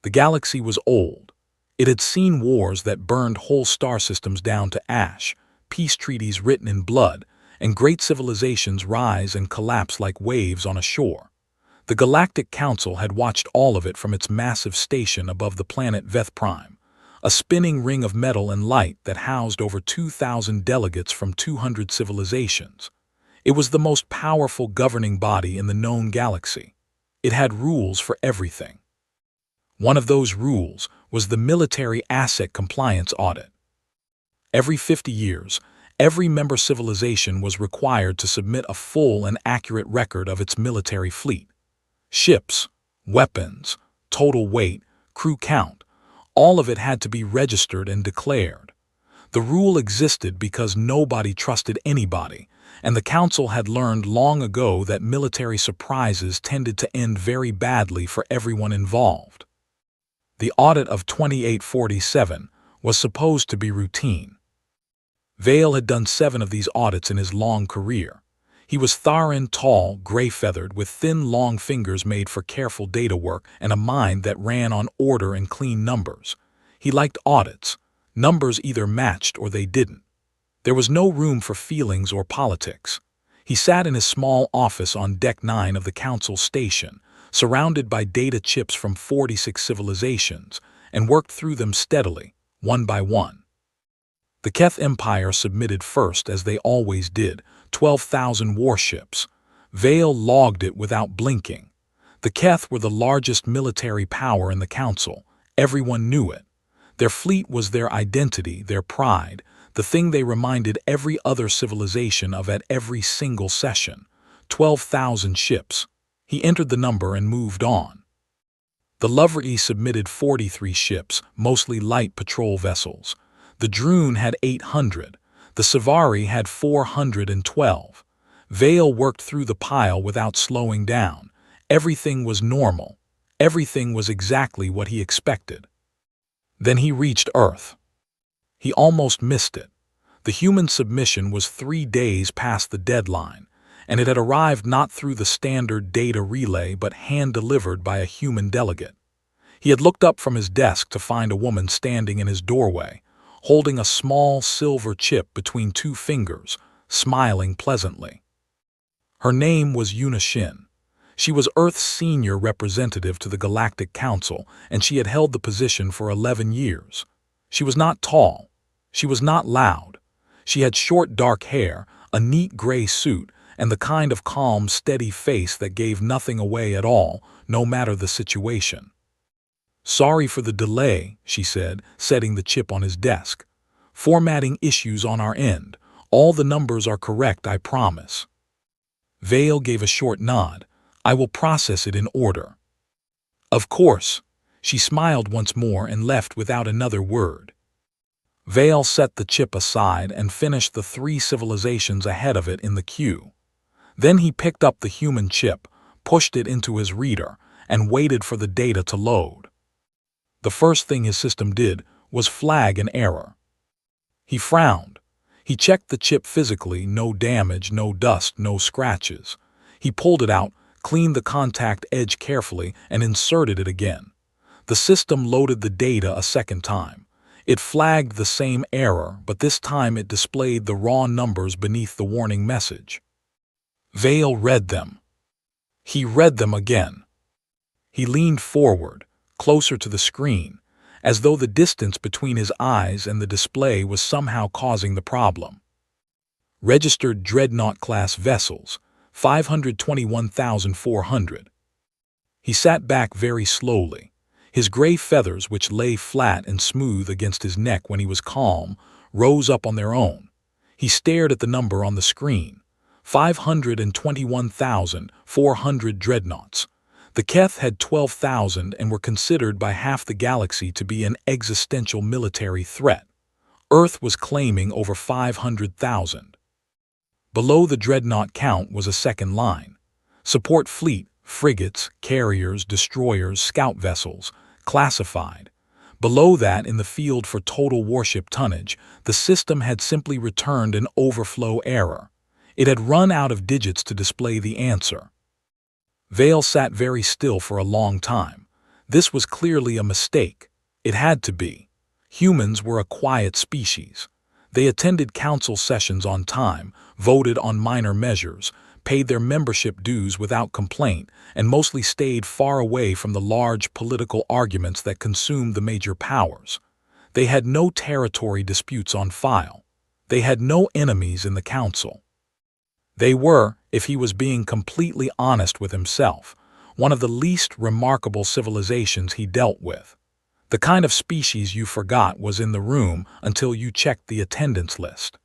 The galaxy was old. It had seen wars that burned whole star systems down to ash, peace treaties written in blood, and great civilizations rise and collapse like waves on a shore. The Galactic Council had watched all of it from its massive station above the planet Veth Prime, a spinning ring of metal and light that housed over 2,000 delegates from 200 civilizations. It was the most powerful governing body in the known galaxy. It had rules for everything. One of those rules was the military asset compliance audit. Every 50 years, every member civilization was required to submit a full and accurate record of its military fleet. Ships, weapons, total weight, crew count, all of it had to be registered and declared. The rule existed because nobody trusted anybody, and the Council had learned long ago that military surprises tended to end very badly for everyone involved. The audit of 2847 was supposed to be routine. Vale had done 7 of these audits in his long career. He was Tharan, tall, gray-feathered, with thin, long fingers made for careful data work and a mind that ran on order and clean numbers. He liked audits. Numbers either matched or they didn't. There was no room for feelings or politics. He sat in his small office on Deck 9 of the Council station, surrounded by data chips from 46 civilizations, and worked through them steadily, one by one. The Keth Empire submitted first, as they always did, 12,000 warships. Vale logged it without blinking. The Keth were the largest military power in the Council. Everyone knew it. Their fleet was their identity, their pride, the thing they reminded every other civilization of at every single session. 12,000 ships. He entered the number and moved on. The Lovery submitted 43 ships, mostly light patrol vessels. The Droon had 800. The Savari had 412. Vale worked through the pile without slowing down. Everything was normal. Everything was exactly what he expected. Then he reached Earth. He almost missed it. The human submission was 3 days past the deadline, and it had arrived not through the standard data relay but hand-delivered by a human delegate. He had looked up from his desk to find a woman standing in his doorway, holding a small silver chip between 2 fingers, smiling pleasantly. Her name was Yuna Shin. She was Earth's senior representative to the Galactic Council, and she had held the position for 11 years. She was not tall. She was not loud. She had short dark hair, a neat gray suit, and the kind of calm, steady face that gave nothing away at all, no matter the situation. "Sorry for the delay," she said, setting the chip on his desk. "Formatting issues on our end. All the numbers are correct, I promise." Vale gave a short nod. "I will process it in order." "Of course." She smiled once more and left without another word. Vale set the chip aside and finished the 3 civilizations ahead of it in the queue. Then he picked up the human chip, pushed it into his reader, and waited for the data to load. The first thing his system did was flag an error. He frowned. He checked the chip physically, no damage, no dust, no scratches. He pulled it out, cleaned the contact edge carefully, and inserted it again. The system loaded the data a second time. It flagged the same error, but this time it displayed the raw numbers beneath the warning message. Vale read them. He read them again. He leaned forward, closer to the screen, as though the distance between his eyes and the display was somehow causing the problem. Registered Dreadnought-class vessels, 521,400. He sat back very slowly. His gray feathers, which lay flat and smooth against his neck when he was calm, rose up on their own. He stared at the number on the screen. 521,400 dreadnoughts. The Keth had 12,000 and were considered by half the galaxy to be an existential military threat. Earth was claiming over 500,000. Below the dreadnought count was a second line. Support fleet, frigates, carriers, destroyers, scout vessels, classified. Below that, in the field for total warship tonnage, the system had simply returned an overflow error. It had run out of digits to display the answer. Vale sat very still for a long time. This was clearly a mistake. It had to be. Humans were a quiet species. They attended council sessions on time, voted on minor measures, paid their membership dues without complaint, and mostly stayed far away from the large political arguments that consumed the major powers. They had no territory disputes on file. They had no enemies in the council. They were, if he was being completely honest with himself, one of the least remarkable civilizations he dealt with. The kind of species you forgot was in the room until you checked the attendance list.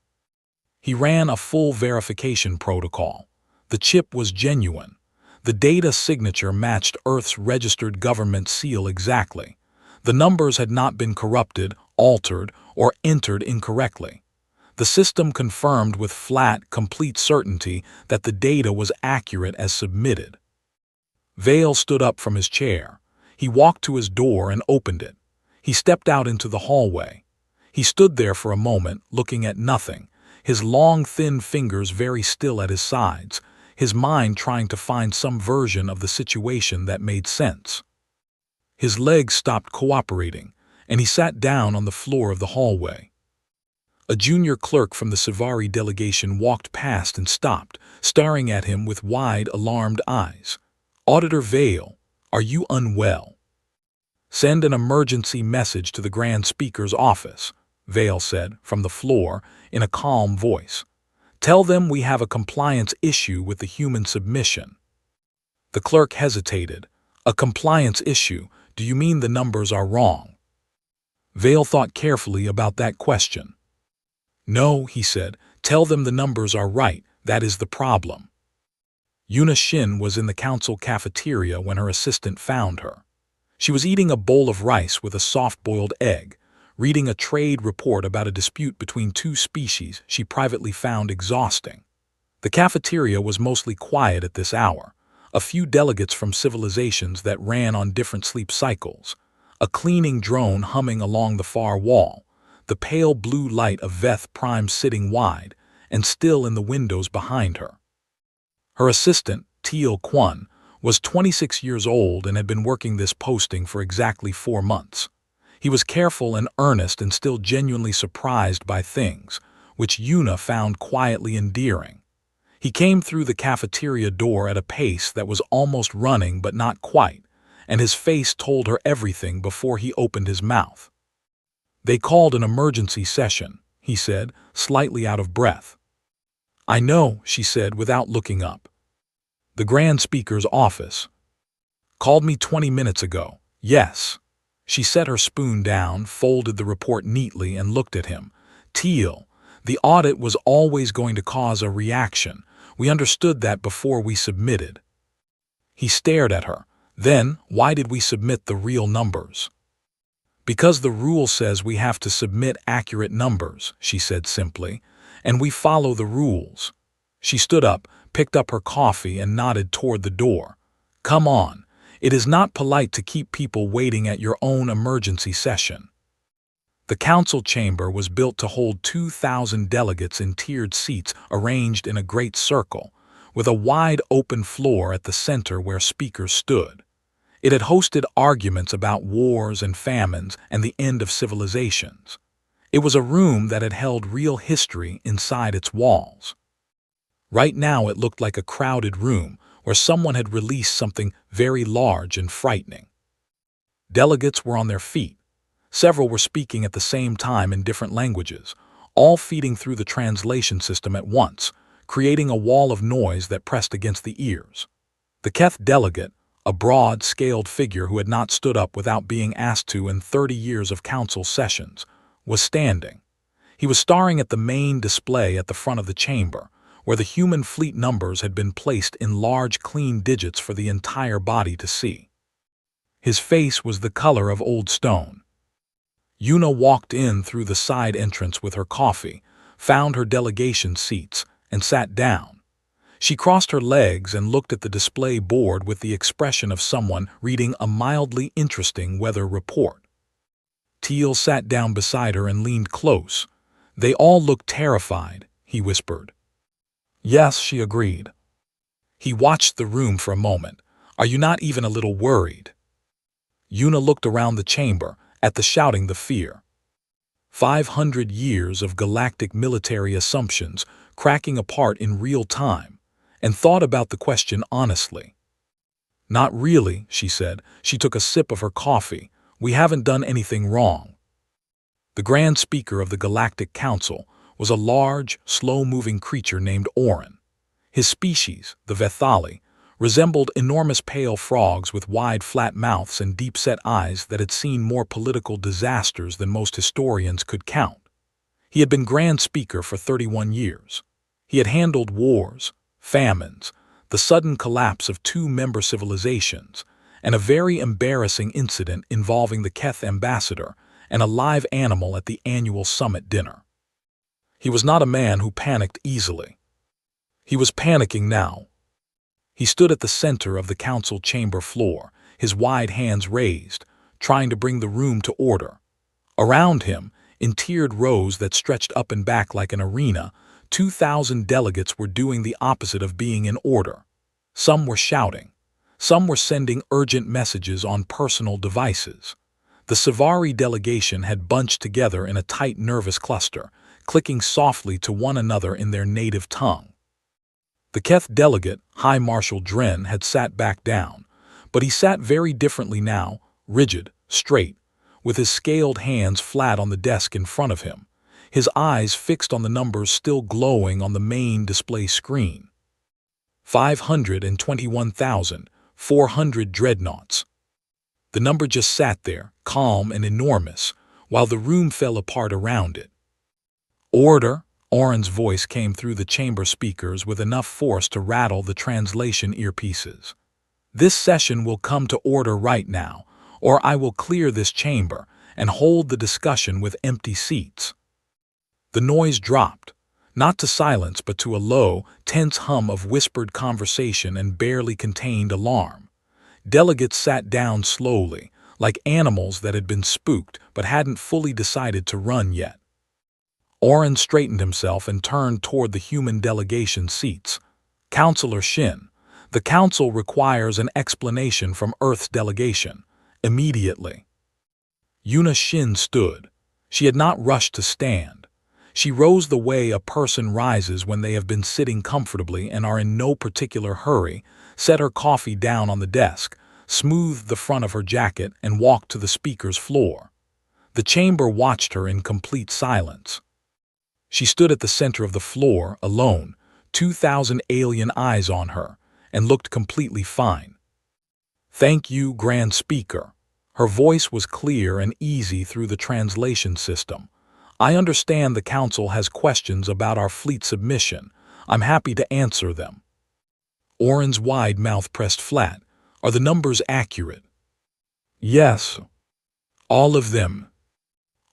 He ran a full verification protocol. The chip was genuine. The data signature matched Earth's registered government seal exactly. The numbers had not been corrupted, altered, or entered incorrectly. The system confirmed with flat, complete certainty that the data was accurate as submitted. Vale stood up from his chair. He walked to his door and opened it. He stepped out into the hallway. He stood there for a moment, looking at nothing, his long, thin fingers very still at his sides, his mind trying to find some version of the situation that made sense. His legs stopped cooperating, and he sat down on the floor of the hallway. A junior clerk from the Savari delegation walked past and stopped, staring at him with wide, alarmed eyes. "Auditor Vale, are you unwell?" "Send an emergency message to the Grand Speaker's office," Vale said from the floor in a calm voice. "Tell them we have a compliance issue with the human submission." The clerk hesitated. "A compliance issue? Do you mean the numbers are wrong?" Vale thought carefully about that question. "No," he said, "tell them the numbers are right. That is the problem." Yuna Shin was in the council cafeteria when her assistant found her. She was eating a bowl of rice with a soft-boiled egg, reading a trade report about a dispute between two species she privately found exhausting. The cafeteria was mostly quiet at this hour. A few delegates from civilizations that ran on different sleep cycles, a cleaning drone humming along the far wall, the pale blue light of Veth Prime sitting wide and still in the windows behind her. Her assistant, Teal Kwon, was 26 years old and had been working this posting for exactly 4 months. He was careful and earnest and still genuinely surprised by things, which Yuna found quietly endearing. He came through the cafeteria door at a pace that was almost running but not quite, and his face told her everything before he opened his mouth. "They called an emergency session," he said, slightly out of breath. "I know," she said without looking up. "The Grand Speaker's office called me 20 minutes ago." "Yes." She set her spoon down, folded the report neatly, and looked at him. "Teal, the audit was always going to cause a reaction. We understood that before we submitted." He stared at her. "Then, why did we submit the real numbers?" "Because the rule says we have to submit accurate numbers," she said simply, "and we follow the rules." She stood up, picked up her coffee, and nodded toward the door. "Come on. It is not polite to keep people waiting at your own emergency session." The council chamber was built to hold 2,000 delegates in tiered seats arranged in a great circle, with a wide open floor at the center where speakers stood. It had hosted arguments about wars and famines and the end of civilizations. It was a room that had held real history inside its walls. Right now it looked like a crowded room where someone had released something very large and frightening. Delegates were on their feet. Several were speaking at the same time in different languages, all feeding through the translation system at once, creating a wall of noise that pressed against the ears. The Keth delegate, a broad, scaled figure who had not stood up without being asked to in 30 years of council sessions, was standing. He was staring at the main display at the front of the chamber, where the human fleet numbers had been placed in large, clean digits for the entire body to see. His face was the color of old stone. Yuna walked in through the side entrance with her coffee, found her delegation seats, and sat down. She crossed her legs and looked at the display board with the expression of someone reading a mildly interesting weather report. Teal sat down beside her and leaned close. "They all look terrified," he whispered. "Yes," she agreed. He watched the room for a moment. "Are you not even a little worried?" Yuna looked around the chamber, at the shouting the fear. 500 years of galactic military assumptions cracking apart in real time, and thought about the question honestly. Not really, she said. She took a sip of her coffee. We haven't done anything wrong. The Grand Speaker of the Galactic Council was a large, slow-moving creature named Orin. His species, the Vethali, resembled enormous pale frogs with wide, flat mouths and deep-set eyes that had seen more political disasters than most historians could count. He had been Grand Speaker for 31 years. He had handled wars, famines, the sudden collapse of 2 member civilizations, and a very embarrassing incident involving the Keth ambassador and a live animal at the annual summit dinner. He was not a man who panicked easily. He was panicking now. He stood at the center of the council chamber floor, his wide hands raised, trying to bring the room to order. Around him, in tiered rows that stretched up and back like an arena, 2,000 delegates were doing the opposite of being in order. Some were shouting. Some were sending urgent messages on personal devices. The Savari delegation had bunched together in a tight nervous cluster, clicking softly to one another in their native tongue. The Keth delegate, High Marshal Dren, had sat back down, but he sat very differently now, rigid, straight, with his scaled hands flat on the desk in front of him, his eyes fixed on the numbers still glowing on the main display screen. 521,400 dreadnoughts. The number just sat there, calm and enormous, while the room fell apart around it. Order! Orin's voice came through the chamber speakers with enough force to rattle the translation earpieces. This session will come to order right now, or I will clear this chamber and hold the discussion with empty seats. The noise dropped, not to silence but to a low, tense hum of whispered conversation and barely contained alarm. Delegates sat down slowly, like animals that had been spooked but hadn't fully decided to run yet. Orin straightened himself and turned toward the human delegation seats. Counselor Shin, the council requires an explanation from Earth's delegation, immediately. Yuna Shin stood. She had not rushed to stand. She rose the way a person rises when they have been sitting comfortably and are in no particular hurry, set her coffee down on the desk, smoothed the front of her jacket, and walked to the speaker's floor. The chamber watched her in complete silence. She stood at the center of the floor, alone, 2,000 alien eyes on her, and looked completely fine. Thank you, Grand Speaker. Her voice was clear and easy through the translation system. I understand the Council has questions about our fleet submission. I'm happy to answer them. Orin's wide mouth pressed flat. Are the numbers accurate? Yes. All of them.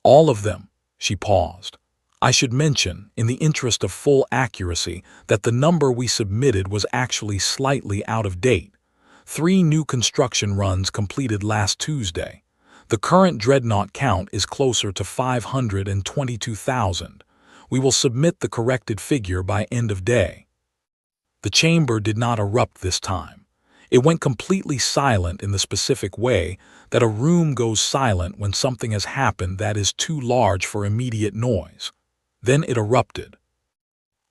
All of them. She paused. I should mention, in the interest of full accuracy, that the number we submitted was actually slightly out of date. 3 new construction runs completed last Tuesday. The current dreadnought count is closer to 522,000. We will submit the corrected figure by end of day. The chamber did not erupt this time. It went completely silent in the specific way that a room goes silent when something has happened that is too large for immediate noise. Then it erupted.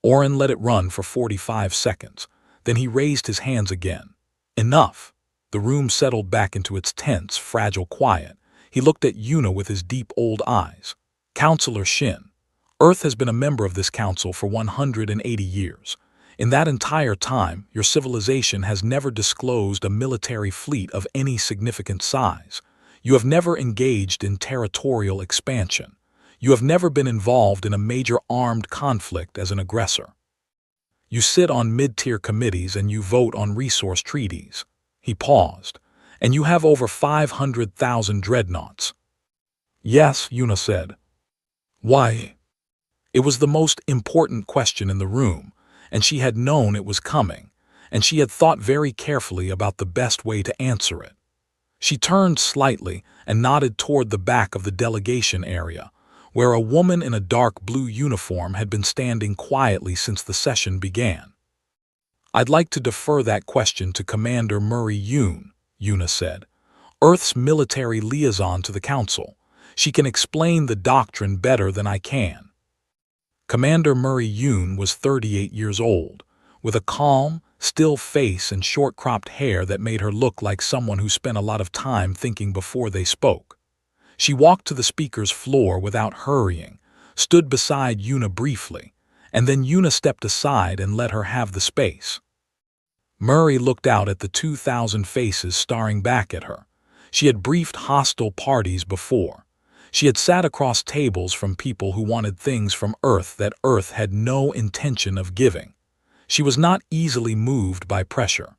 Orin let it run for 45 seconds. Then he raised his hands again. Enough. The room settled back into its tense, fragile quiet. He looked at Yuna with his deep old eyes. Counselor Shin, Earth has been a member of this council for 180 years. In that entire time, your civilization has never disclosed a military fleet of any significant size. You have never engaged in territorial expansion. You have never been involved in a major armed conflict as an aggressor. You sit on mid-tier committees and you vote on resource treaties. He paused. And you have over 500,000 dreadnoughts. Yes, Yuna said. Why? It was the most important question in the room, and she had known it was coming, and she had thought very carefully about the best way to answer it. She turned slightly and nodded toward the back of the delegation area, where a woman in a dark blue uniform had been standing quietly since the session began. I'd like to defer that question to Commander Murray Yoon, Yuna said. Earth's military liaison to the Council. She can explain the doctrine better than I can." Commander Murray Yoon was 38 years old, with a calm, still face and short-cropped hair that made her look like someone who spent a lot of time thinking before they spoke. She walked to the speaker's floor without hurrying, stood beside Yuna briefly, and then Yuna stepped aside and let her have the space. Murray looked out at the 2,000 faces staring back at her. She had briefed hostile parties before. She had sat across tables from people who wanted things from Earth that Earth had no intention of giving. She was not easily moved by pressure.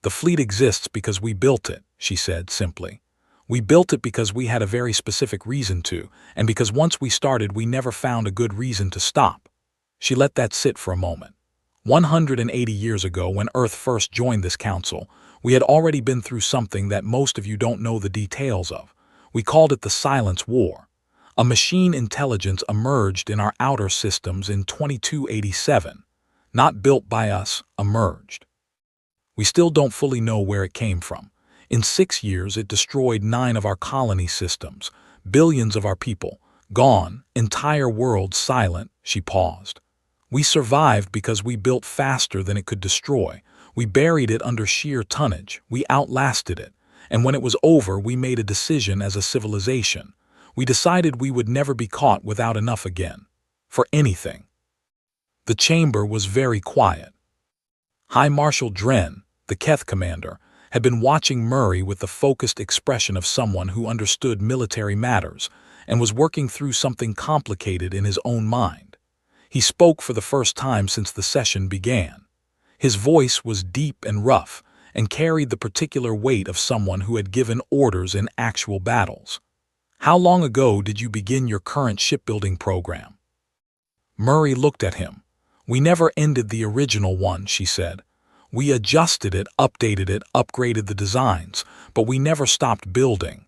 "The fleet exists because we built it," she said simply. "We built it because we had a very specific reason to, and because once we started we never found a good reason to stop." She let that sit for a moment. 180 years ago, when Earth first joined this council, we had already been through something that most of you don't know the details of. We called it the Silence War. A machine intelligence emerged in our outer systems in 2287. Not built by us, emerged. We still don't fully know where it came from. In 6 years, it destroyed 9 of our colony systems, billions of our people, gone, entire world silent. She paused. We survived because we built faster than it could destroy. We buried it under sheer tonnage. We outlasted it. And when it was over, we made a decision as a civilization. We decided we would never be caught without enough again. For anything. The chamber was very quiet. High Marshal Dren, the Keth commander, had been watching Murray with the focused expression of someone who understood military matters and was working through something complicated in his own mind. He spoke for the first time since the session began. His voice was deep and rough and carried the particular weight of someone who had given orders in actual battles. "How long ago did you begin your current shipbuilding program?" Murray looked at him. "We never ended the original one," she said. "We adjusted it, updated it, upgraded the designs, but we never stopped building."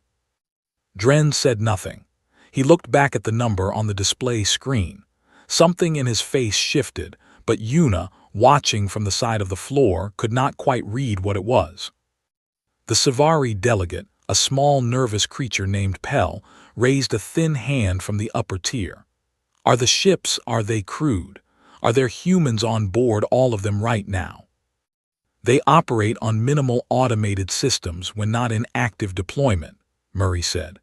Dren said nothing. He looked back at the number on the display screen. Something in his face shifted, but Yuna, watching from the side of the floor, could not quite read what it was. The Savari delegate, a small nervous creature named Pell, raised a thin hand from the upper tier. "Are the ships, are they crewed? Are there humans on board, all of them right now?" "They operate on minimal automated systems when not in active deployment," Murray said.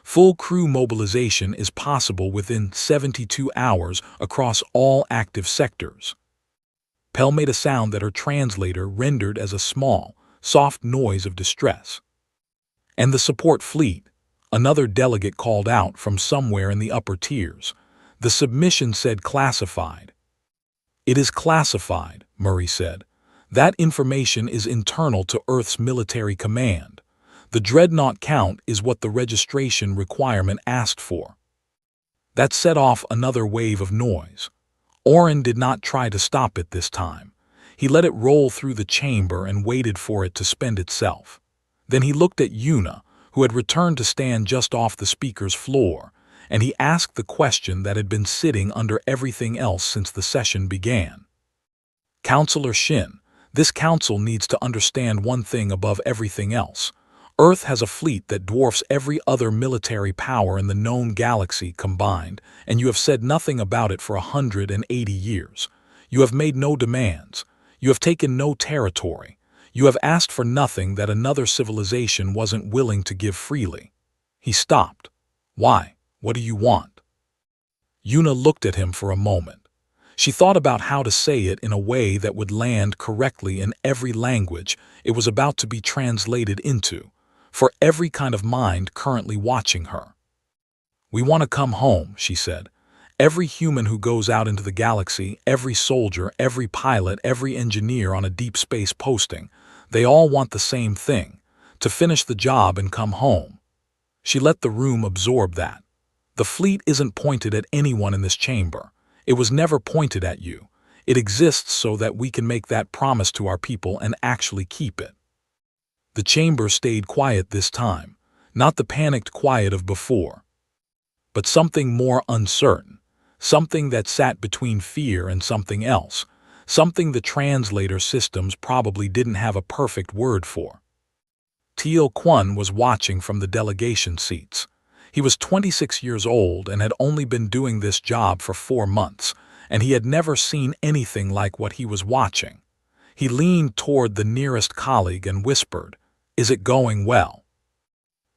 "Full crew mobilization is possible within 72 hours across all active sectors." Pell made a sound that her translator rendered as a small, soft noise of distress. "And the support fleet," another delegate called out from somewhere in the upper tiers. The submission said classified. "It is classified," Murray said. "That information is internal to Earth's military command. The Dreadnought count is what the registration requirement asked for." That set off another wave of noise. Oren did not try to stop it this time. He let it roll through the chamber and waited for it to spend itself. Then he looked at Yuna, who had returned to stand just off the speaker's floor, and he asked the question that had been sitting under everything else since the session began. "Counselor Shin, this council needs to understand one thing above everything else. Earth has a fleet that dwarfs every other military power in the known galaxy combined, and you have said nothing about it for 180 years. You have made no demands. You have taken no territory. You have asked for nothing that another civilization wasn't willing to give freely." He stopped. "Why? What do you want?" Yuna looked at him for a moment. She thought about how to say it in a way that would land correctly in every language it was about to be translated into, for every kind of mind currently watching her. "We want to come home," she said. "Every human who goes out into the galaxy, every soldier, every pilot, every engineer on a deep space posting, they all want the same thing, to finish the job and come home." She let the room absorb that. "The fleet isn't pointed at anyone in this chamber. It was never pointed at you. It exists so that we can make that promise to our people and actually keep it." The chamber stayed quiet this time, not the panicked quiet of before, but something more uncertain, something that sat between fear and something else, something the translator systems probably didn't have a perfect word for. Teo Kwon was watching from the delegation seats. He was 26 years old and had only been doing this job for 4 months, and he had never seen anything like what he was watching. He leaned toward the nearest colleague and whispered, "Is it going well?"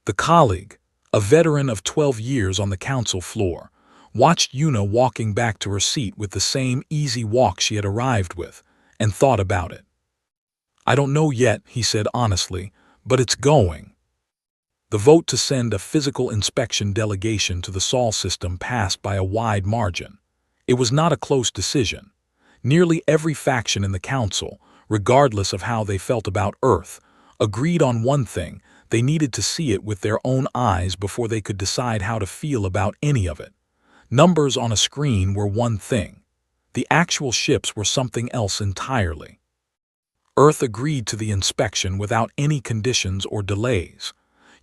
The colleague, a veteran of 12 years on the council floor, watched Yuna walking back to her seat with the same easy walk she had arrived with, and thought about it. "I don't know yet," he said honestly, "but it's going." The vote to send a physical inspection delegation to the Sol system passed by a wide margin. It was not a close decision. Nearly every faction in the council, regardless of how they felt about Earth, agreed on one thing: they needed to see it with their own eyes before they could decide how to feel about any of it. Numbers on a screen were one thing. The actual ships were something else entirely. Earth agreed to the inspection without any conditions or delays.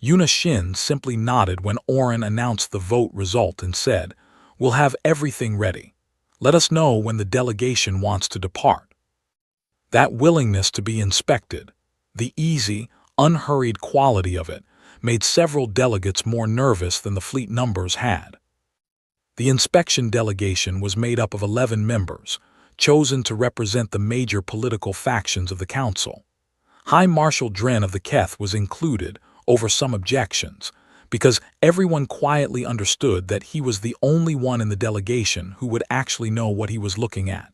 Yuna Shin simply nodded when Oren announced the vote result and said, "We'll have everything ready. Let us know when the delegation wants to depart." That willingness to be inspected, the easy, unhurried quality of it, made several delegates more nervous than the fleet numbers had. The inspection delegation was made up of 11 members, chosen to represent the major political factions of the council. High Marshal Dren of the Keth was included, over some objections, because everyone quietly understood that he was the only one in the delegation who would actually know what he was looking at.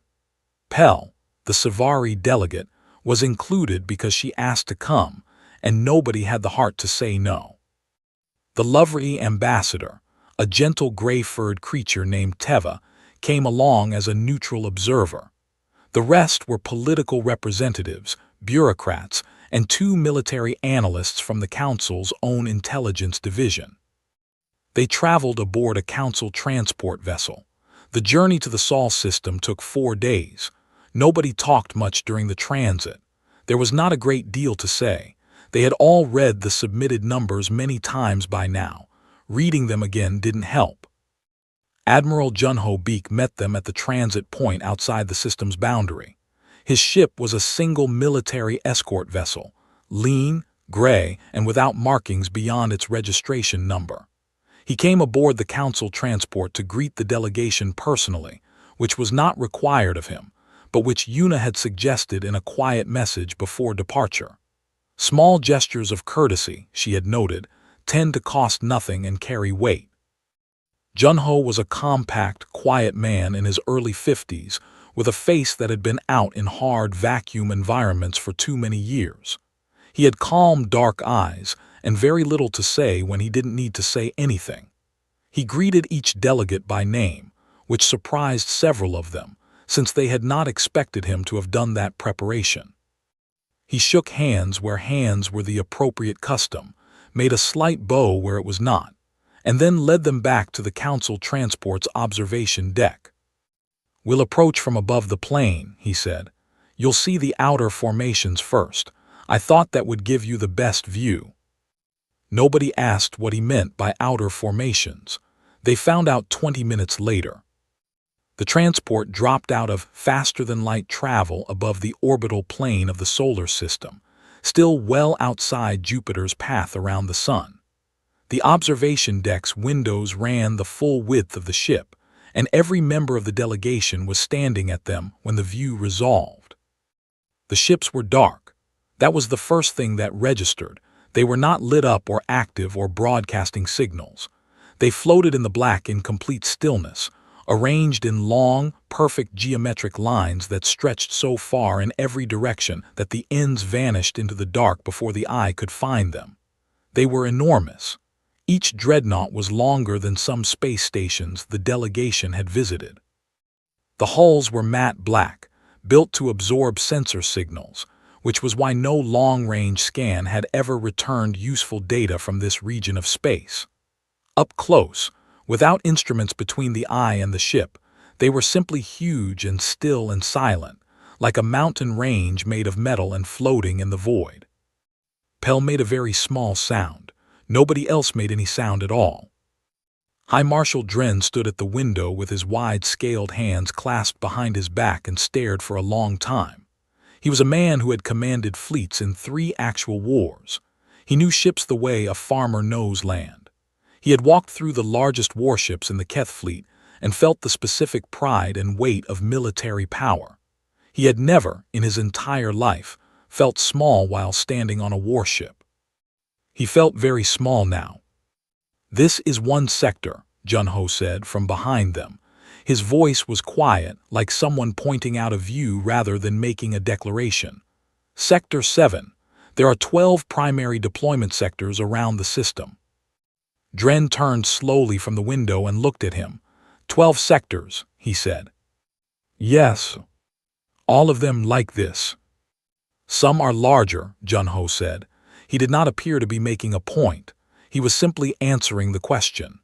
Pell, the Savari delegate, was included because she asked to come, and nobody had the heart to say no. The Lovely ambassador, a gentle gray-furred creature named Teva, came along as a neutral observer. The rest were political representatives, bureaucrats, and 2 military analysts from the council's own intelligence division. They traveled aboard a council transport vessel. The journey to the Sol system took 4 days. Nobody talked much during the transit. There was not a great deal to say. They had all read the submitted numbers many times by now. Reading them again didn't help. Admiral Junho Beek met them at the transit point outside the system's boundary. His ship was a single military escort vessel, lean, gray, and without markings beyond its registration number. He came aboard the council transport to greet the delegation personally, which was not required of him, but which Yuna had suggested in a quiet message before departure. Small gestures of courtesy, she had noted, tend to cost nothing and carry weight. Junho was a compact, quiet man in his early 50s, with a face that had been out in hard vacuum environments for too many years. He had calm, dark eyes, and very little to say when he didn't need to say anything. He greeted each delegate by name, which surprised several of them, since they had not expected him to have done that preparation. He shook hands where hands were the appropriate custom, made a slight bow where it was not, and then led them back to the council transport's observation deck. "We'll approach from above the plane," he said. "You'll see the outer formations first. I thought that would give you the best view." Nobody asked what he meant by outer formations. They found out 20 minutes later. The transport dropped out of faster-than-light travel above the orbital plane of the solar system, still well outside Jupiter's path around the Sun. The observation deck's windows ran the full width of the ship, and every member of the delegation was standing at them when the view resolved. The ships were dark. That was the first thing that registered. They were not lit up or active or broadcasting signals. They floated in the black in complete stillness, arranged in long, perfect geometric lines that stretched so far in every direction that the ends vanished into the dark before the eye could find them. They were enormous. Each dreadnought was longer than some space stations the delegation had visited. The hulls were matte black, built to absorb sensor signals, which was why no long-range scan had ever returned useful data from this region of space. Up close, without instruments between the eye and the ship, they were simply huge and still and silent, like a mountain range made of metal and floating in the void. Pell made a very small sound. Nobody else made any sound at all. High Marshal Dren stood at the window with his wide-scaled hands clasped behind his back and stared for a long time. He was a man who had commanded fleets in 3 actual wars. He knew ships the way a farmer knows land. He had walked through the largest warships in the Keth fleet and felt the specific pride and weight of military power. He had never, in his entire life, felt small while standing on a warship. He felt very small now. "This is one sector," Jun-Ho said from behind them. His voice was quiet, like someone pointing out a view rather than making a declaration. "Sector 7. There are 12 primary deployment sectors around the system." Dren turned slowly from the window and looked at him. 12 sectors, he said. "Yes. All of them like this." "Some are larger," Jun-Ho said. He did not appear to be making a point. He was simply answering the question.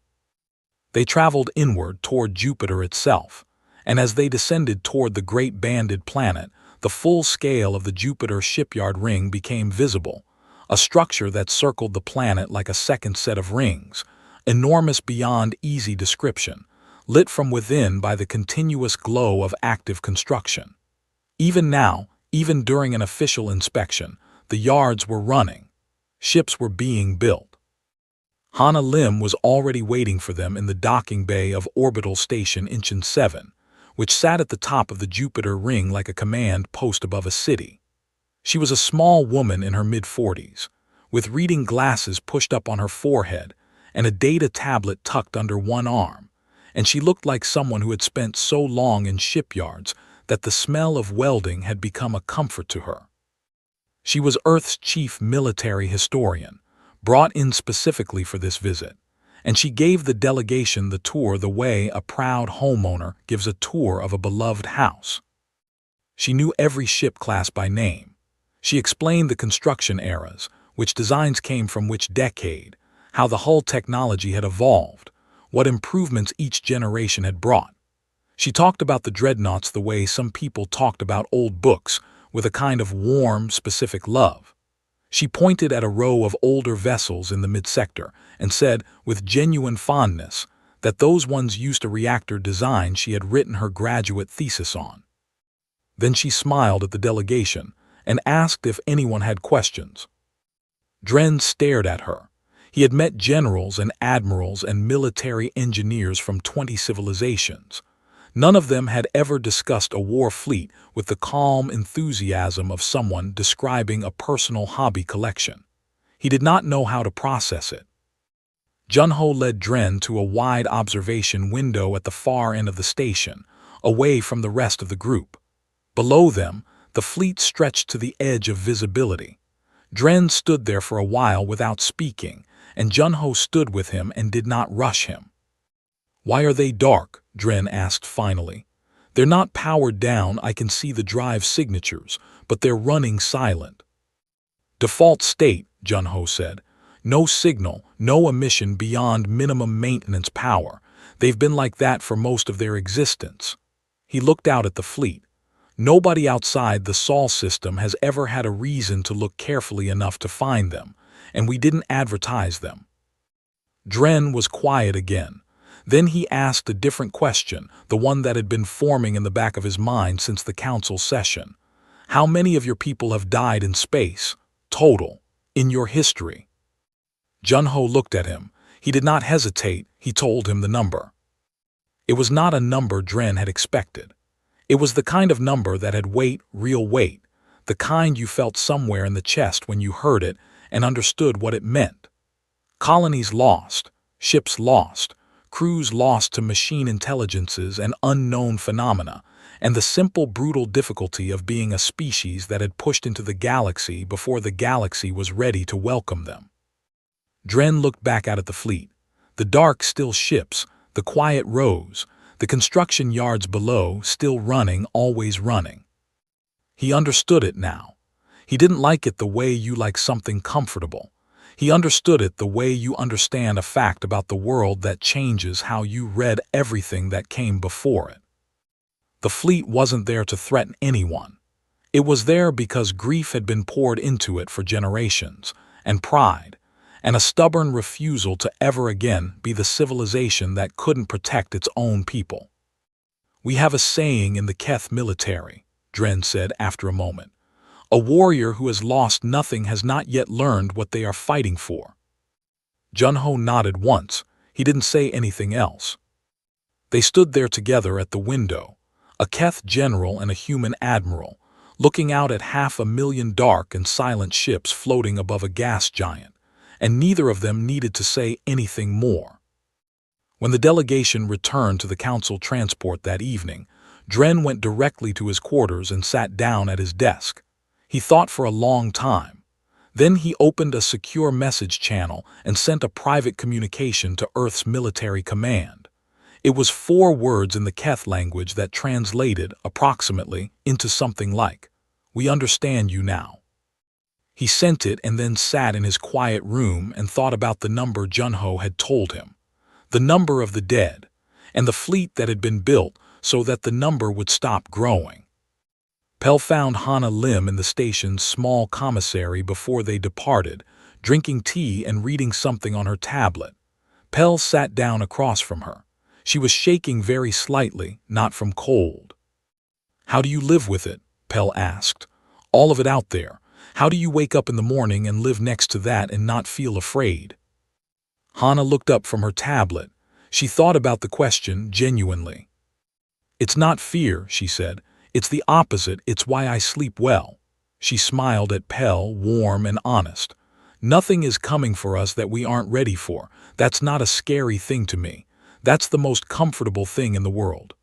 They traveled inward toward Jupiter itself, and as they descended toward the great banded planet, the full scale of the Jupiter shipyard ring became visible, a structure that circled the planet like a second set of rings, enormous beyond easy description, lit from within by the continuous glow of active construction. Even now, even during an official inspection, the yards were running. Ships were being built. Hana Lim was already waiting for them in the docking bay of Orbital Station Incheon 7, which sat at the top of the Jupiter ring like a command post above a city. She was a small woman in her mid-40s, with reading glasses pushed up on her forehead and a data tablet tucked under one arm, and she looked like someone who had spent so long in shipyards that the smell of welding had become a comfort to her. She was Earth's chief military historian, brought in specifically for this visit, and she gave the delegation the tour the way a proud homeowner gives a tour of a beloved house. She knew every ship class by name. She explained the construction eras, which designs came from which decade, how the hull technology had evolved, what improvements each generation had brought. She talked about the Dreadnoughts the way some people talked about old books, with a kind of warm, specific love. She pointed at a row of older vessels in the mid-sector and said, with genuine fondness, that those ones used a reactor design she had written her graduate thesis on. Then she smiled at the delegation and asked if anyone had questions. Dren stared at her. He had met generals and admirals and military engineers from 20 civilizations. None of them had ever discussed a war fleet with the calm enthusiasm of someone describing a personal hobby collection. He did not know how to process it. Jun-Ho led Dren to a wide observation window at the far end of the station, away from the rest of the group. Below them, the fleet stretched to the edge of visibility. Dren stood there for a while without speaking, and Jun-Ho stood with him and did not rush him. "Why are they dark?" Dren asked finally. "They're not powered down, I can see the drive signatures, but they're running silent." "Default state," Jun-Ho said. "No signal, no emission beyond minimum maintenance power. They've been like that for most of their existence." He looked out at the fleet. Nobody outside the Sol system has ever had a reason to look carefully enough to find them, and we didn't advertise them. Dren was quiet again. Then he asked a different question, the one that had been forming in the back of his mind since the council session. "How many of your people have died in space, total, in your history?" Jun-Ho looked at him. He did not hesitate, he told him the number. It was not a number Dren had expected. It was the kind of number that had weight, real weight, the kind you felt somewhere in the chest when you heard it and understood what it meant. Colonies lost, ships lost, crews lost to machine intelligences and unknown phenomena, and the simple brutal difficulty of being a species that had pushed into the galaxy before the galaxy was ready to welcome them. Dren looked back out at the fleet. The dark, still ships, the quiet rows, the construction yards below, still running, always running. He understood it now. He didn't like it the way you like something comfortable. He understood it the way you understand a fact about the world that changes how you read everything that came before it. The fleet wasn't there to threaten anyone. It was there because grief had been poured into it for generations, and pride, and a stubborn refusal to ever again be the civilization that couldn't protect its own people. "We have a saying in the Keth military," Dren said after a moment. A warrior who has lost nothing has not yet learned what they are fighting for. Junho nodded once. He didn't say anything else. They stood there together at the window, a Keth general and a human admiral, looking out at 500,000 dark and silent ships floating above a gas giant, and neither of them needed to say anything more. When the delegation returned to the council transport that evening, Dren went directly to his quarters and sat down at his desk. He thought for a long time. Then he opened a secure message channel and sent a private communication to Earth's military command. It was 4 words in the Keth language that translated, approximately, into something like, "We understand you now." He sent it and then sat in his quiet room and thought about the number Junho had told him, the number of the dead, and the fleet that had been built so that the number would stop growing. Pell found Hana Lim in the station's small commissary before they departed, drinking tea and reading something on her tablet. Pell sat down across from her. She was shaking very slightly, not from cold. "How do you live with it?" Pell asked. "All of it out there. How do you wake up in the morning and live next to that and not feel afraid?" Hana looked up from her tablet. She thought about the question genuinely. "It's not fear," she said. "It's the opposite. It's why I sleep well." She smiled at Pell, warm and honest. "Nothing is coming for us that we aren't ready for. That's not a scary thing to me. That's the most comfortable thing in the world."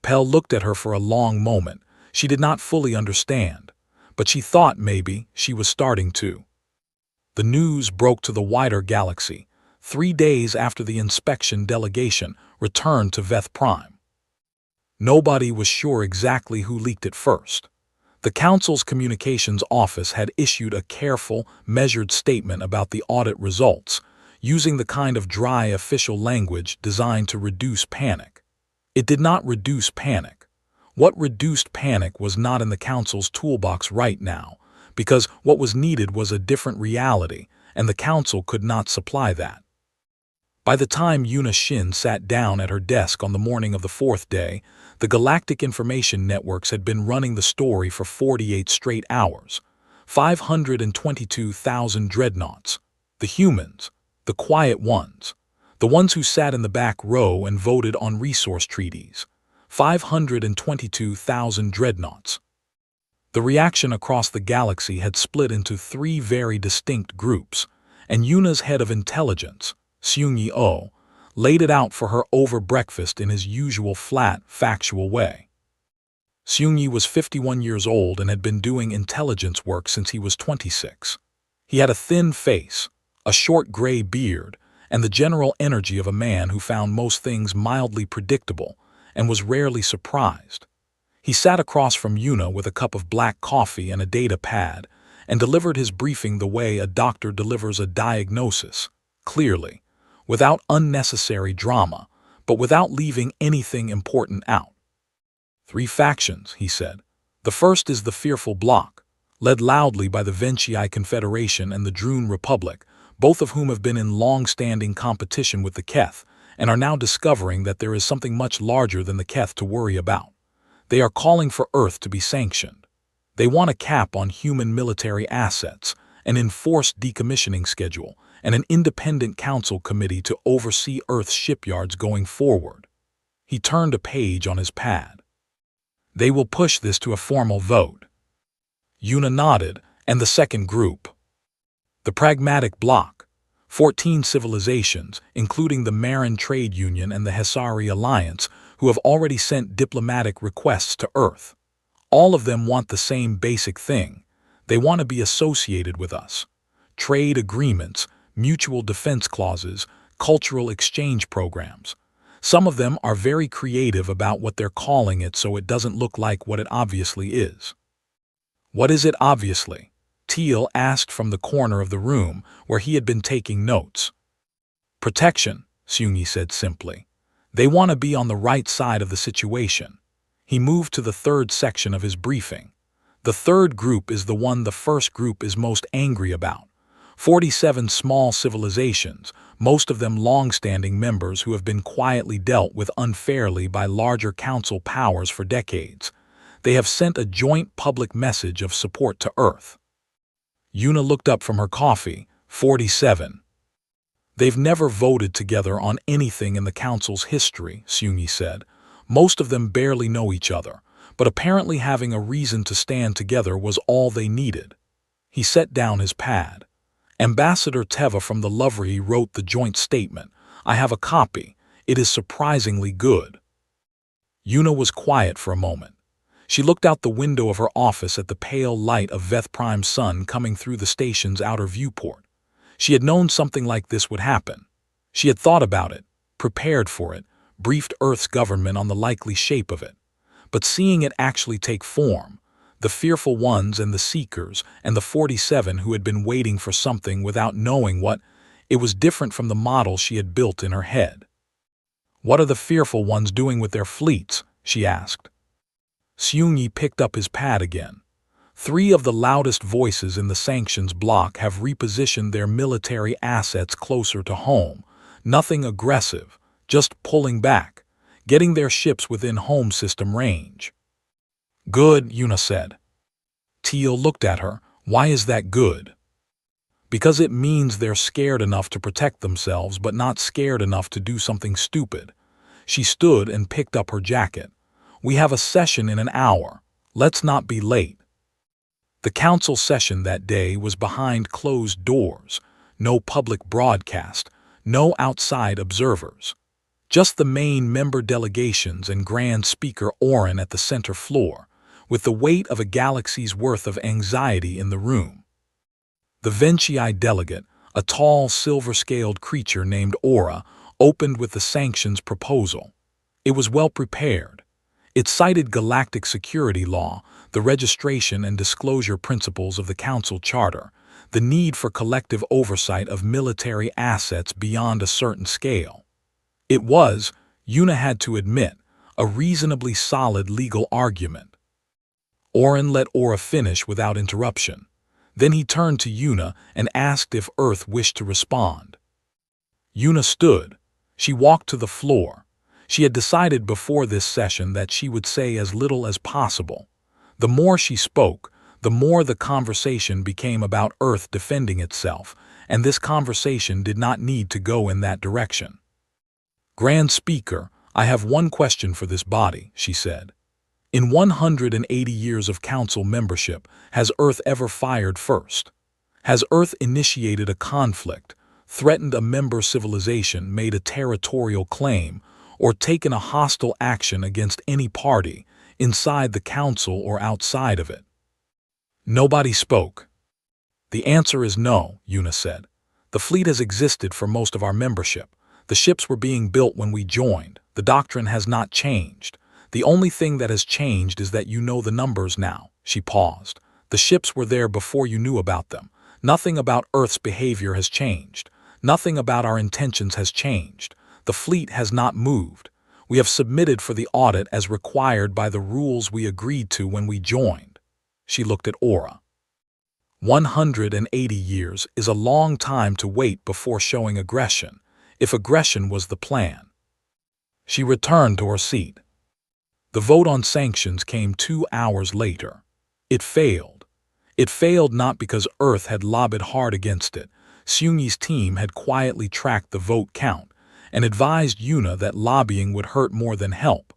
Pell looked at her for a long moment. She did not fully understand, but she thought maybe she was starting to. The news broke to the wider galaxy 3 days after the inspection delegation returned to Veth Prime. Nobody was sure exactly who leaked it first. The Council's communications office had issued a careful, measured statement about the audit results, using the kind of dry official language designed to reduce panic. It did not reduce panic. What reduced panic was not in the Council's toolbox right now, because what was needed was a different reality, and the Council could not supply that. By the time Yuna Shin sat down at her desk on the morning of the 4th day, the Galactic Information Networks had been running the story for 48 straight hours. 522,000 dreadnoughts. The humans. The quiet ones. The ones who sat in the back row and voted on resource treaties. 522,000 dreadnoughts. The reaction across the galaxy had split into 3 very distinct groups, and Yuna's head of intelligence, Seung-yi-oh, laid it out for her over breakfast in his usual flat, factual way. Seung-yi was 51 years old and had been doing intelligence work since he was 26. He had a thin face, a short gray beard, and the general energy of a man who found most things mildly predictable and was rarely surprised. He sat across from Yuna with a cup of black coffee and a data pad and delivered his briefing the way a doctor delivers a diagnosis, clearly, without unnecessary drama, but without leaving anything important out. 3 factions, he said. The first is the Fearful Bloc, led loudly by the Ventii Confederation and the Droon Republic, both of whom have been in long-standing competition with the Keth and are now discovering that there is something much larger than the Keth to worry about. They are calling for Earth to be sanctioned. They want a cap on human military assets, an enforced decommissioning schedule, and an independent council committee to oversee Earth's shipyards going forward. He turned a page on his pad. They will push this to a formal vote. Yuna nodded, and the second group. The Pragmatic Bloc, 14 civilizations, including the Marin Trade Union and the Hesari Alliance, who have already sent diplomatic requests to Earth. All of them want the same basic thing. They want to be associated with us. Trade agreements, mutual defense clauses, cultural exchange programs. Some of them are very creative about what they're calling it so it doesn't look like what it obviously is. What is it obviously? Teal asked from the corner of the room where he had been taking notes. Protection, Seung-yi said simply. They want to be on the right side of the situation. He moved to the 3rd section of his briefing. The 3rd group is the one the first group is most angry about. 47 small civilizations, most of them long-standing members who have been quietly dealt with unfairly by larger council powers for decades. They have sent a joint public message of support to Earth. Yuna looked up from her coffee. 47. They've never voted together on anything in the Council's history, Seung-yi said. Most of them barely know each other, but apparently having a reason to stand together was all they needed. He set down his pad. Ambassador Teva from the Louvre wrote the joint statement. I have a copy. It is surprisingly good. Yuna was quiet for a moment. She looked out the window of her office at the pale light of Veth Prime's sun coming through the station's outer viewport. She had known something like this would happen. She had thought about it, prepared for it, briefed Earth's government on the likely shape of it. But seeing it actually take form, the fearful ones and the seekers and the 47 who had been waiting for something without knowing what, it was different from the model she had built in her head. What are the fearful ones doing with their fleets? She asked. Seung-yi picked up his pad again. 3 of the loudest voices in the sanctions bloc have repositioned their military assets closer to home. Nothing aggressive, just pulling back, getting their ships within home system range. Good, Yuna said. Teal looked at her. Why is that good? Because it means they're scared enough to protect themselves but not scared enough to do something stupid. She stood and picked up her jacket. We have a session in an hour. Let's not be late. The council session that day was behind closed doors. No public broadcast, no outside observers. Just the main member delegations and Grand Speaker Oren at the center floor, with the weight of a galaxy's worth of anxiety in the room. The Ventii delegate, a tall silver-scaled creature named Aura, opened with the sanctions proposal. It was well prepared. It cited galactic security law, the registration and disclosure principles of the Council Charter, the need for collective oversight of military assets beyond a certain scale. It was, Yuna had to admit, a reasonably solid legal argument. Oren let Aura finish without interruption. Then he turned to Yuna and asked if Earth wished to respond. Yuna stood. She walked to the floor. She had decided before this session that she would say as little as possible. The more she spoke, the more the conversation became about Earth defending itself, and this conversation did not need to go in that direction. Grand Speaker, I have one question for this body, she said. In 180 years of Council membership, has Earth ever fired first? Has Earth initiated a conflict, threatened a member civilization, made a territorial claim, or taken a hostile action against any party, inside the Council or outside of it? Nobody spoke. The answer is no, Yuna said. The fleet has existed for most of our membership. The ships were being built when we joined. The doctrine has not changed. The only thing that has changed is that you know the numbers now. She paused. The ships were there before you knew about them. Nothing about Earth's behavior has changed. Nothing about our intentions has changed. The fleet has not moved. We have submitted for the audit as required by the rules we agreed to when we joined. She looked at Aura. 180 years is a long time to wait before showing aggression, if aggression was the plan. She returned to her seat. The vote on sanctions came 2 hours later. It failed. It failed not because Earth had lobbied hard against it. Seung-yi's team had quietly tracked the vote count and advised Yuna that lobbying would hurt more than help,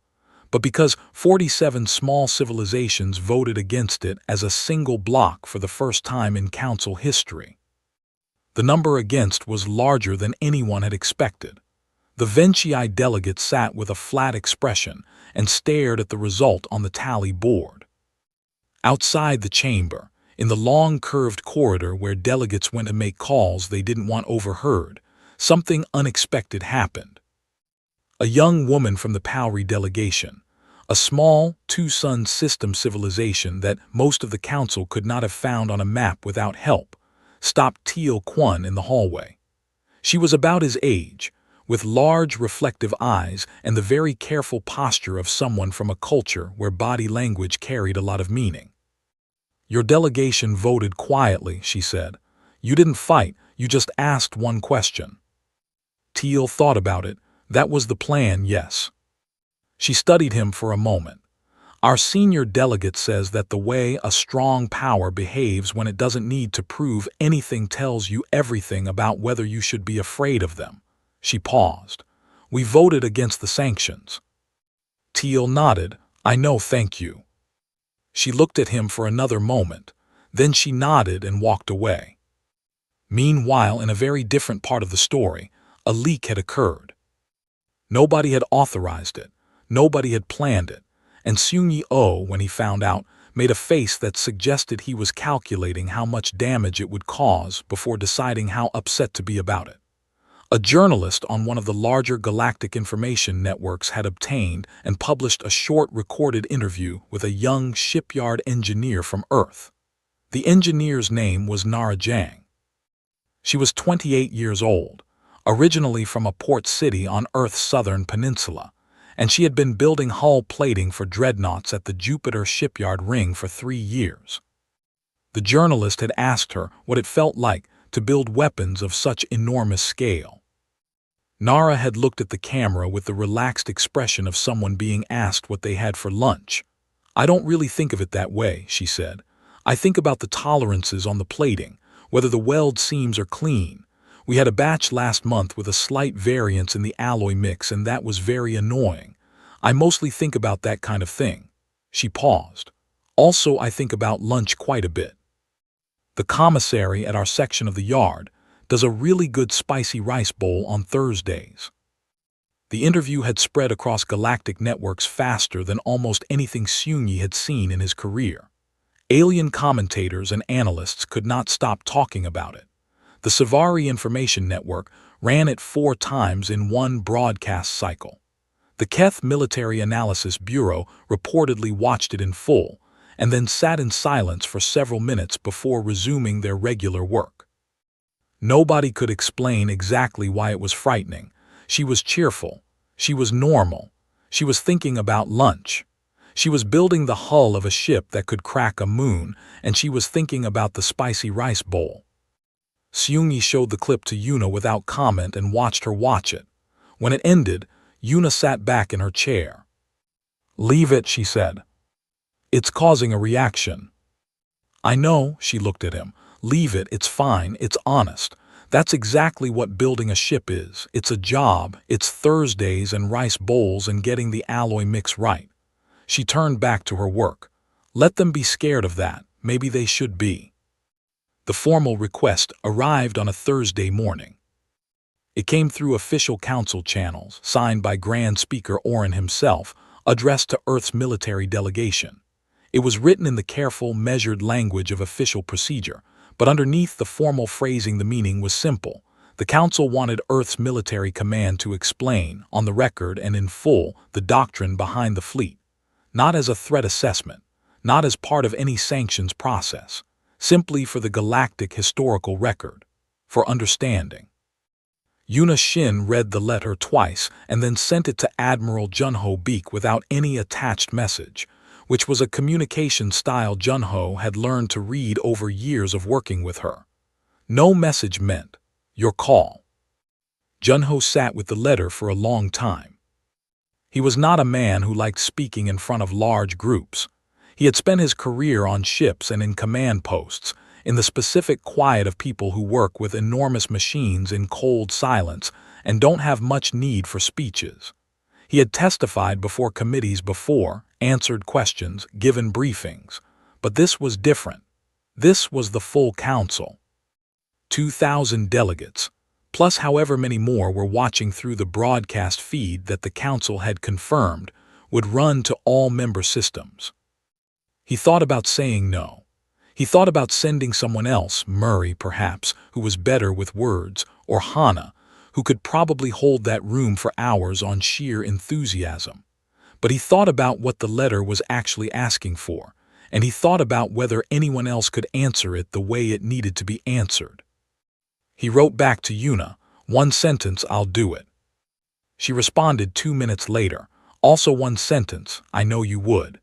but because 47 small civilizations voted against it as a single bloc for the first time in Council history. The number against was larger than anyone had expected. The Ventii delegate sat with a flat expression and stared at the result on the tally board. Outside the chamber, in the long curved corridor where delegates went to make calls they didn't want overheard, something unexpected happened. A young woman from the Pauri delegation, a small, two-sun system civilization that most of the Council could not have found on a map without help, stopped Teal Kwon in the hallway. She was about his age, with large reflective eyes and the very careful posture of someone from a culture where body language carried a lot of meaning. Your delegation voted quietly, she said. You didn't fight, you just asked one question. Teal thought about it. That was the plan, yes. She studied him for a moment. Our senior delegate says that the way a strong power behaves when it doesn't need to prove anything tells you everything about whether you should be afraid of them. She paused. We voted against the sanctions. Teal nodded. I know, thank you. She looked at him for another moment. Then she nodded and walked away. Meanwhile, in a very different part of the story, a leak had occurred. Nobody had authorized it. Nobody had planned it. And Seung-yi-oh, when he found out, made a face that suggested he was calculating how much damage it would cause before deciding how upset to be about it. A journalist on one of the larger galactic information networks had obtained and published a short recorded interview with a young shipyard engineer from Earth. The engineer's name was Nara Jang. She was 28 years old, originally from a port city on Earth's southern peninsula, and she had been building hull plating for Dreadnoughts at the Jupiter shipyard ring for 3 years. The journalist had asked her what it felt like to build weapons of such enormous scale. Nara had looked at the camera with the relaxed expression of someone being asked what they had for lunch. I don't really think of it that way, she said. I think about the tolerances on the plating, whether the weld seams are clean. We had a batch last month with a slight variance in the alloy mix, and that was very annoying. I mostly think about that kind of thing. She paused. Also, I think about lunch quite a bit. The commissary at our section of the yard does a really good spicy rice bowl on Thursdays. The interview had spread across galactic networks faster than almost anything Seung-yi had seen in his career. Alien commentators and analysts could not stop talking about it. The Savari Information Network ran it 4 times in one broadcast cycle. The Keth Military Analysis Bureau reportedly watched it in full, and then sat in silence for several minutes before resuming their regular work. Nobody could explain exactly why it was frightening. She was cheerful. She was normal. She was thinking about lunch. She was building the hull of a ship that could crack a moon, and she was thinking about the spicy rice bowl. Seung-yi showed the clip to Yuna without comment and watched her watch it. When it ended, Yuna sat back in her chair. Leave it, she said. It's causing a reaction. I know, she looked at him. Leave it, it's fine, it's honest. That's exactly what building a ship is. It's a job, it's Thursdays and rice bowls and getting the alloy mix right. She turned back to her work. Let them be scared of that. Maybe they should be. The formal request arrived on a Thursday morning. It came through official council channels, signed by Grand Speaker Oren himself, addressed to Earth's military delegation. It was written in the careful, measured language of official procedure, but underneath the formal phrasing the meaning was simple. The council wanted Earth's military command to explain, on the record and in full, the doctrine behind the fleet. Not as a threat assessment, not as part of any sanctions process. Simply for the galactic historical record, for understanding. Yuna Shin read the letter twice and then sent it to Admiral Junho Beek without any attached message, which was a communication style Junho had learned to read over years of working with her. No message meant, your call. Junho sat with the letter for a long time. He was not a man who liked speaking in front of large groups. He had spent his career on ships and in command posts, in the specific quiet of people who work with enormous machines in cold silence and don't have much need for speeches. He had testified before committees before, answered questions, given briefings. But this was different. This was the full council. 2,000 delegates, plus however many more were watching through the broadcast feed that the council had confirmed would run to all member systems. He thought about saying no. He thought about sending someone else, Murray perhaps, who was better with words, or Hana, who could probably hold that room for hours on sheer enthusiasm. But he thought about what the letter was actually asking for, and he thought about whether anyone else could answer it the way it needed to be answered. He wrote back to Yuna, 1 sentence, I'll do it. She responded 2 minutes later, also 1 sentence, I know you would.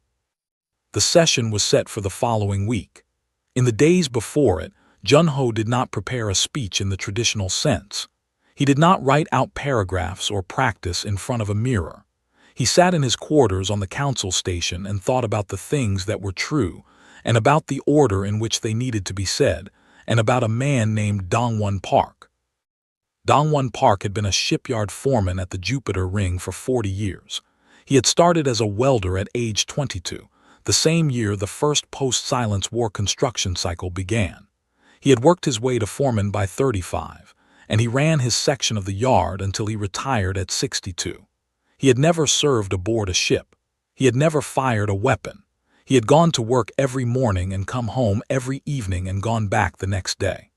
The session was set for the following week. In the days before it, Junho did not prepare a speech in the traditional sense. He did not write out paragraphs or practice in front of a mirror. He sat in his quarters on the council station and thought about the things that were true, and about the order in which they needed to be said, and about a man named Dongwon Park. Dongwon Park had been a shipyard foreman at the Jupiter Ring for 40 years. He had started as a welder at age 22, the same year the first post-Silence War construction cycle began. He had worked his way to foreman by 35, and he ran his section of the yard until he retired at 62. He had never served aboard a ship. He had never fired a weapon. He had gone to work every morning and come home every evening and gone back the next day.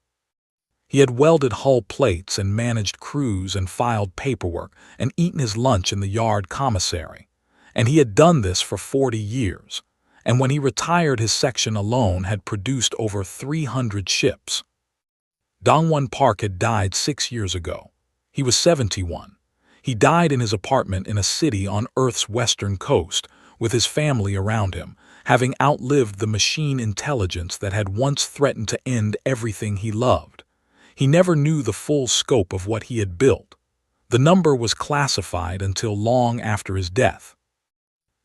He had welded hull plates and managed crews and filed paperwork and eaten his lunch in the yard commissary. And he had done this for 40 years. And when he retired, his section alone had produced over 300 ships. Dongwon Park had died 6 years ago. He was 71. He died in his apartment in a city on Earth's western coast, with his family around him, having outlived the machine intelligence that had once threatened to end everything he loved. He never knew the full scope of what he had built. The number was classified until long after his death.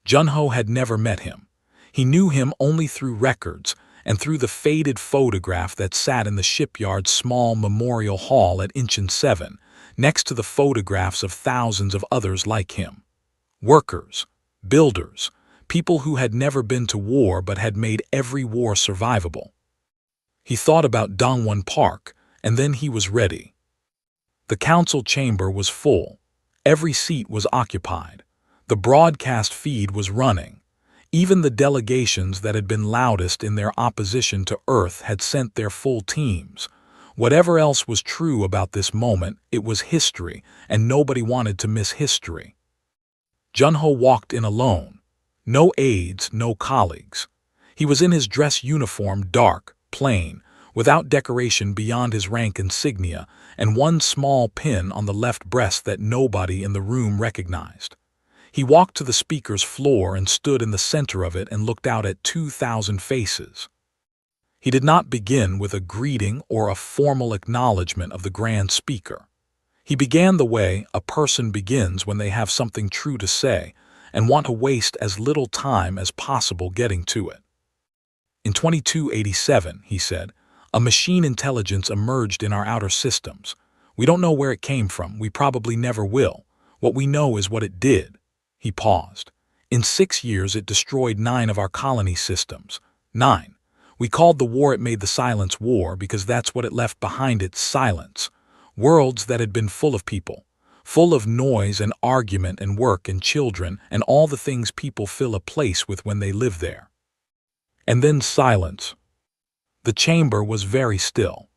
Junho had never met him. He knew him only through records and through the faded photograph that sat in the shipyard's small memorial hall at Incheon 7, next to the photographs of thousands of others like him. Workers, builders, people who had never been to war but had made every war survivable. He thought about Dongwon Park, and then he was ready. The council chamber was full. Every seat was occupied. The broadcast feed was running. Even the delegations that had been loudest in their opposition to Earth had sent their full teams. Whatever else was true about this moment, it was history, and nobody wanted to miss history. Junho walked in alone. No aides, no colleagues. He was in his dress uniform, dark, plain, without decoration beyond his rank insignia, and one small pin on the left breast that nobody in the room recognized. He walked to the speaker's floor and stood in the center of it and looked out at 2,000 faces. He did not begin with a greeting or a formal acknowledgement of the grand speaker. He began the way a person begins when they have something true to say and want to waste as little time as possible getting to it. In 2287, he said, a machine intelligence emerged in our outer systems. We don't know where it came from. We probably never will. What we know is what it did. He paused. In 6 years, it destroyed 9 of our colony systems. 9. We called the war it made the Silence War because that's what it left behind it, silence. Worlds that had been full of people, full of noise and argument and work and children and all the things people fill a place with when they live there. And then silence. The chamber was very still.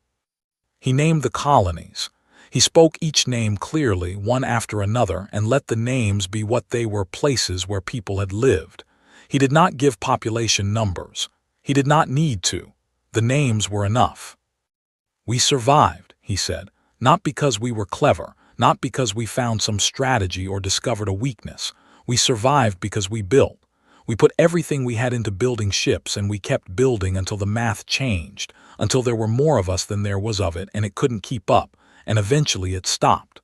He named the colonies. He spoke each name clearly, one after another, and let the names be what they were, places where people had lived. He did not give population numbers. He did not need to. The names were enough. We survived, he said, not because we were clever, not because we found some strategy or discovered a weakness. We survived because we built. We put everything we had into building ships, and we kept building until the math changed, until there were more of us than there was of it, and it couldn't keep up, and eventually it stopped.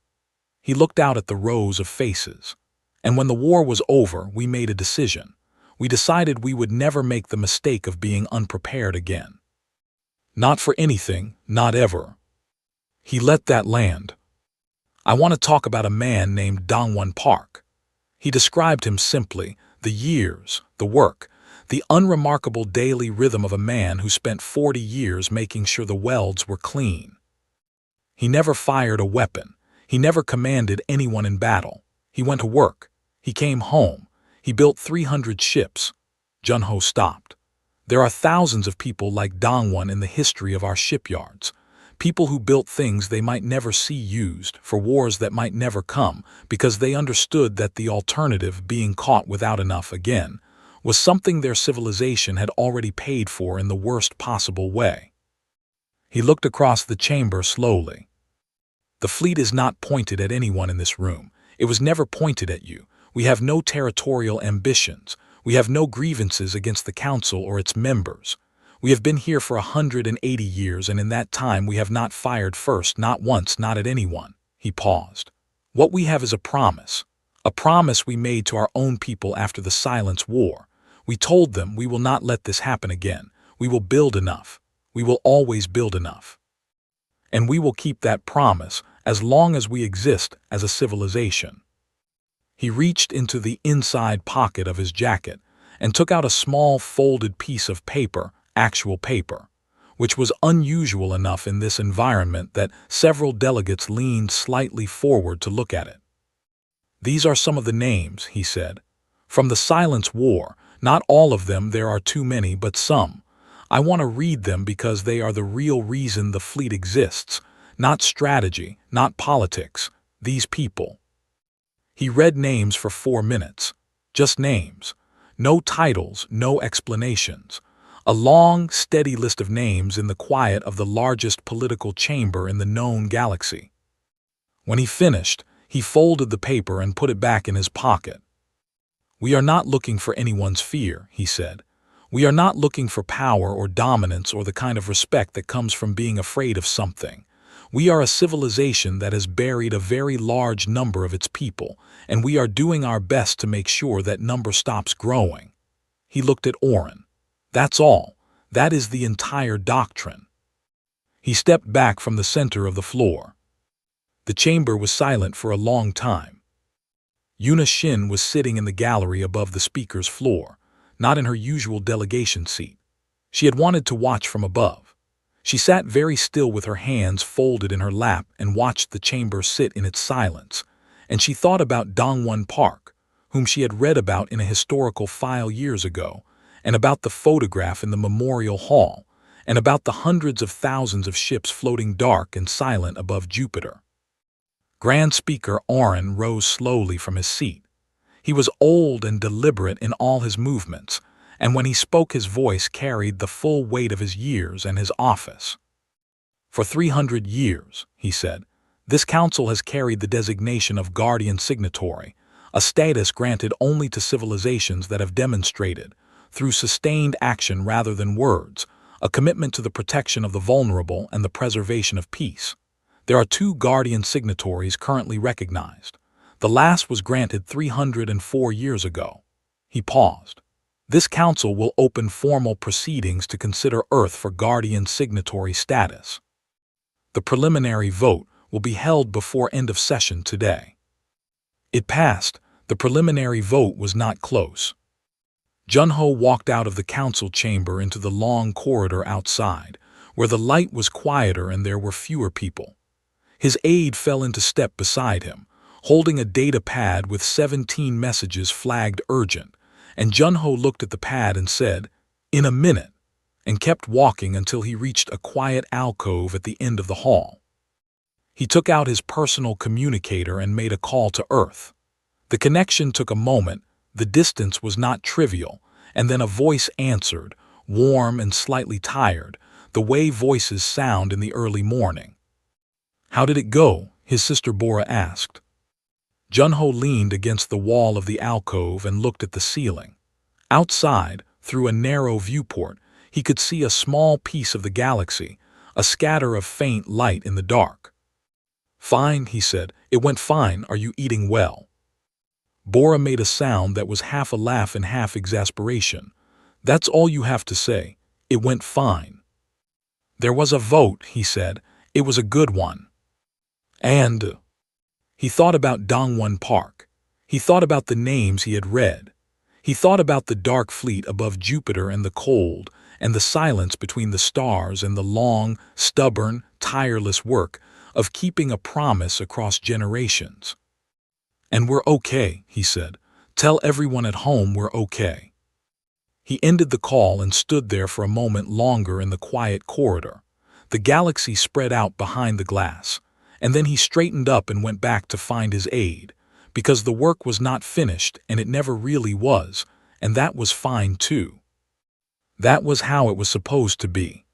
He looked out at the rows of faces. And when the war was over, we made a decision. We decided we would never make the mistake of being unprepared again. Not for anything, not ever. He let that land. I want to talk about a man named Dongwon Park. He described him simply: the years, the work, the unremarkable daily rhythm of a man who spent 40 years making sure the welds were clean. He never fired a weapon. He never commanded anyone in battle. He went to work. He came home. He built 300 ships. Junho stopped. There are thousands of people like Dongwon in the history of our shipyards. People who built things they might never see used, for wars that might never come, because they understood that the alternative, being caught without enough again, was something their civilization had already paid for in the worst possible way. He looked across the chamber slowly. The fleet is not pointed at anyone in this room. It was never pointed at you. We have no territorial ambitions. We have no grievances against the council or its members. We have been here for 180 years, and in that time we have not fired first, not once, not at anyone. He paused. What we have is a promise A promise we made to our own people after the Silence War. We told them we will not let this happen again. We will build enough. We will always build enough. And we will keep that promise as long as we exist as a civilization. He reached into the inside pocket of his jacket and took out a small folded piece of paper, actual paper, which was unusual enough in this environment that several delegates leaned slightly forward to look at it. These are some of the names, he said. From the Silence War, not all of them, there are too many, but some. I want to read them because they are the real reason the fleet exists, not strategy, not politics, these people. He read names for 4 minutes. Just names. No titles, no explanations. A long, steady list of names in the quiet of the largest political chamber in the known galaxy. When he finished, he folded the paper and put it back in his pocket. We are not looking for anyone's fear, he said. We are not looking for power or dominance or the kind of respect that comes from being afraid of something. We are a civilization that has buried a very large number of its people, and we are doing our best to make sure that number stops growing. He looked at Oren. That's all. That is the entire doctrine. He stepped back from the center of the floor. The chamber was silent for a long time. Yuna Shin was sitting in the gallery above the speaker's floor, not in her usual delegation seat. She had wanted to watch from above. She sat very still with her hands folded in her lap and watched the chamber sit in its silence, and she thought about Dongwon Park, whom she had read about in a historical file years ago, and about the photograph in the memorial hall, and about the hundreds of thousands of ships floating dark and silent above Jupiter. Grand Speaker Oren rose slowly from his seat. He was old and deliberate in all his movements, and when he spoke his voice carried the full weight of his years and his office. For 300 years, he said, this council has carried the designation of guardian signatory, a status granted only to civilizations that have demonstrated, through sustained action rather than words, a commitment to the protection of the vulnerable and the preservation of peace. There are 2 guardian signatories currently recognized. The last was granted 304 years ago. He paused. This council will open formal proceedings to consider Earth for guardian signatory status. The preliminary vote will be held before end of session today. It passed. The preliminary vote was not close. Junho walked out of the council chamber into the long corridor outside, where the light was quieter and there were fewer people. His aide fell into step beside him, holding a data pad with 17 messages flagged urgent, and Junho looked at the pad and said, "In a minute," and kept walking until he reached a quiet alcove at the end of the hall. He took out his personal communicator and made a call to Earth. The connection took a moment, the distance was not trivial, and then a voice answered, warm and slightly tired, the way voices sound in the early morning. "How did it go?" his sister Bora asked. Junho leaned against the wall of the alcove and looked at the ceiling. Outside, through a narrow viewport, he could see a small piece of the galaxy, a scatter of faint light in the dark. "Fine," he said. "It went fine. Are you eating well?" Bora made a sound that was half a laugh and half exasperation. "That's all you have to say. It went fine." "There was a vote," he said. "It was a good one." And he thought about Dongwon Park. He thought about the names he had read. He thought about the dark fleet above Jupiter and the cold, and the silence between the stars and the long, stubborn, tireless work of keeping a promise across generations. "And we're okay," he said. "Tell everyone at home we're okay." He ended the call and stood there for a moment longer in the quiet corridor. The galaxy spread out behind the glass. And then he straightened up and went back to find his aide, because the work was not finished and it never really was, and that was fine too. That was how it was supposed to be.